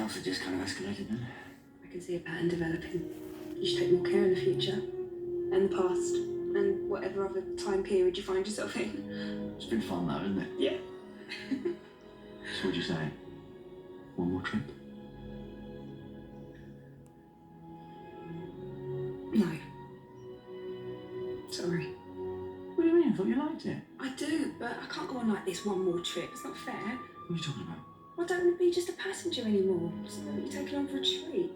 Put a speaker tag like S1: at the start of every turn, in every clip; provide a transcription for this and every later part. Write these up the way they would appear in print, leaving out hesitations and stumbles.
S1: else had just kind of escalated then.
S2: I can see a pattern developing. You should take more care in the future, and the past, and whatever other time period you find yourself in.
S1: It's been fun though, isn't it?
S2: Yeah.
S1: So what'd you say? One more trip?
S2: No. Sorry.
S1: What do you mean? I thought you liked it.
S2: I do, but I can't go on like this one more trip. It's not fair.
S1: What are you talking about?
S2: I don't want to be just a passenger anymore. So you're taking on for a treat.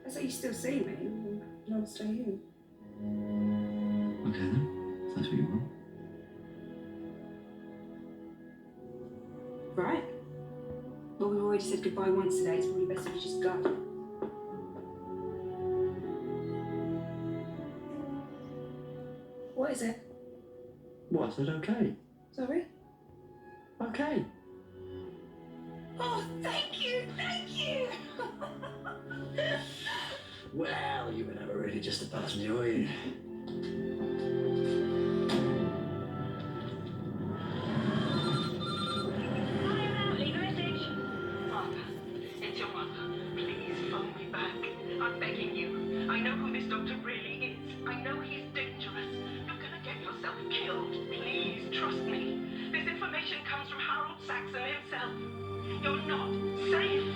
S2: That's how you still see me. And I'll stay here.
S1: Okay then. If that's what you want.
S2: Right. Well, we've already said goodbye once today. It's probably best if you just go. What is it?
S1: What? I said okay.
S2: Sorry?
S1: Okay.
S2: Oh, thank you, thank you.
S1: Well, you were never really just a passenger, were you?
S3: Leave a message. Martha, it's your mother. Please phone me back. I'm begging you. I know who this doctor really is. I know he's dangerous. You're gonna get yourself killed. Please trust me. This information comes from Harold Saxon himself. You're not safe.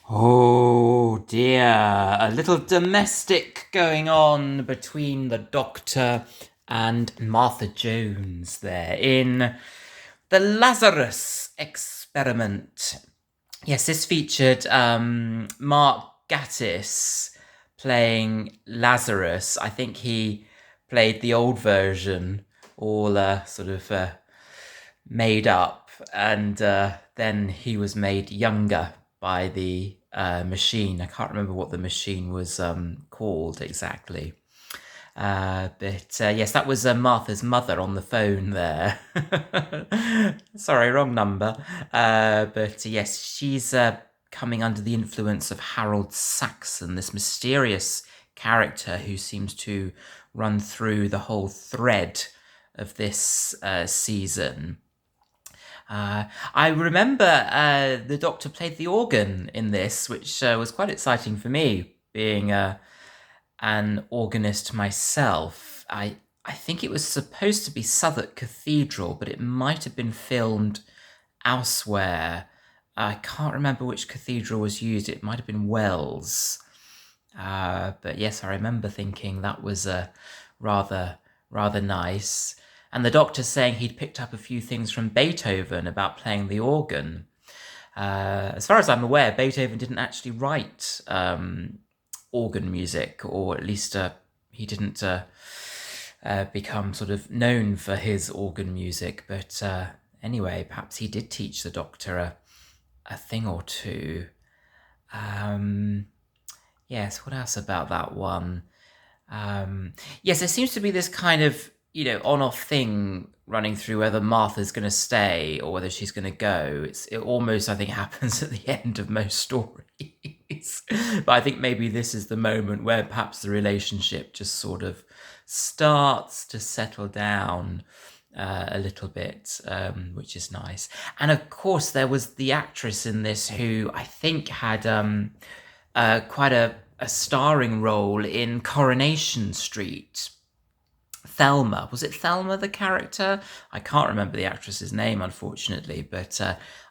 S4: Oh dear, a little domestic going on between the Doctor and Martha Jones there in the Lazarus Experiment. Yes, this featured Mark Gatiss playing Lazarus. I think he played the old version, all sort of made up, and then he was made younger by the machine. I can't remember what the machine was called exactly. But yes, that was Martha's mother on the phone there. Sorry, wrong number. But yes, she's coming under the influence of Harold Saxon, this mysterious character who seems to run through the whole thread of this season. I remember the Doctor played the organ in this, which was quite exciting for me, being an organist myself. I think it was supposed to be Southwark Cathedral, but it might have been filmed elsewhere. I can't remember which cathedral was used. It might have been Wells. But yes, I remember thinking that was rather nice. And the Doctor saying he'd picked up a few things from Beethoven about playing the organ. As far as I'm aware, Beethoven didn't actually write organ music, or at least he didn't become sort of known for his organ music. But anyway, perhaps he did teach the Doctor a thing or two. Yes, what else about that one? Yes, there seems to be this kind of on-off thing running through whether Martha's going to stay or whether she's going to go. It almost, I think, happens at the end of most stories. But I think maybe this is the moment where perhaps the relationship just sort of starts to settle down a little bit, which is nice. And of course, there was the actress in this who I think had quite a starring role in Coronation Street. Thelma. Was it Thelma, the character? I can't remember the actress's name, unfortunately, but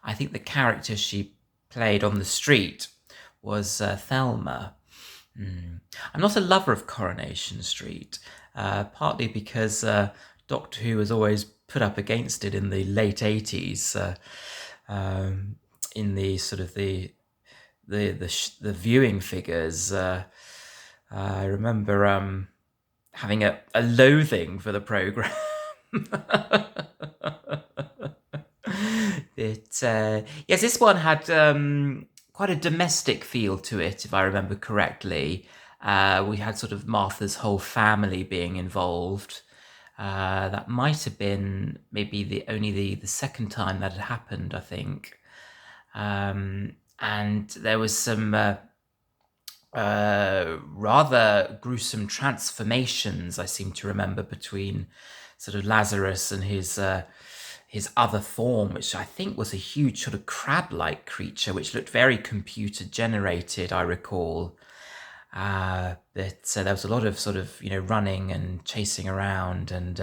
S4: I think the character she played on the street was Thelma. I'm not a lover of Coronation Street, partly because Doctor Who has always put up against it in the late 80s, in the sort of the viewing figures. I remember having a loathing for the programme. Yes, this one had quite a domestic feel to it, if I remember correctly. We had sort of Martha's whole family being involved. That might have been maybe only the second time that had happened, I think. And there was some rather gruesome transformations, I seem to remember, between sort of Lazarus and his his other form, which I think was a huge sort of crab-like creature, which looked very computer-generated, I recall. But there was a lot of sort of, running and chasing around, and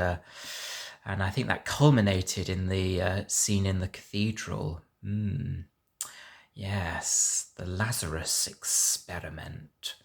S4: I think that culminated in the scene in the cathedral. Yes, the Lazarus Experiment.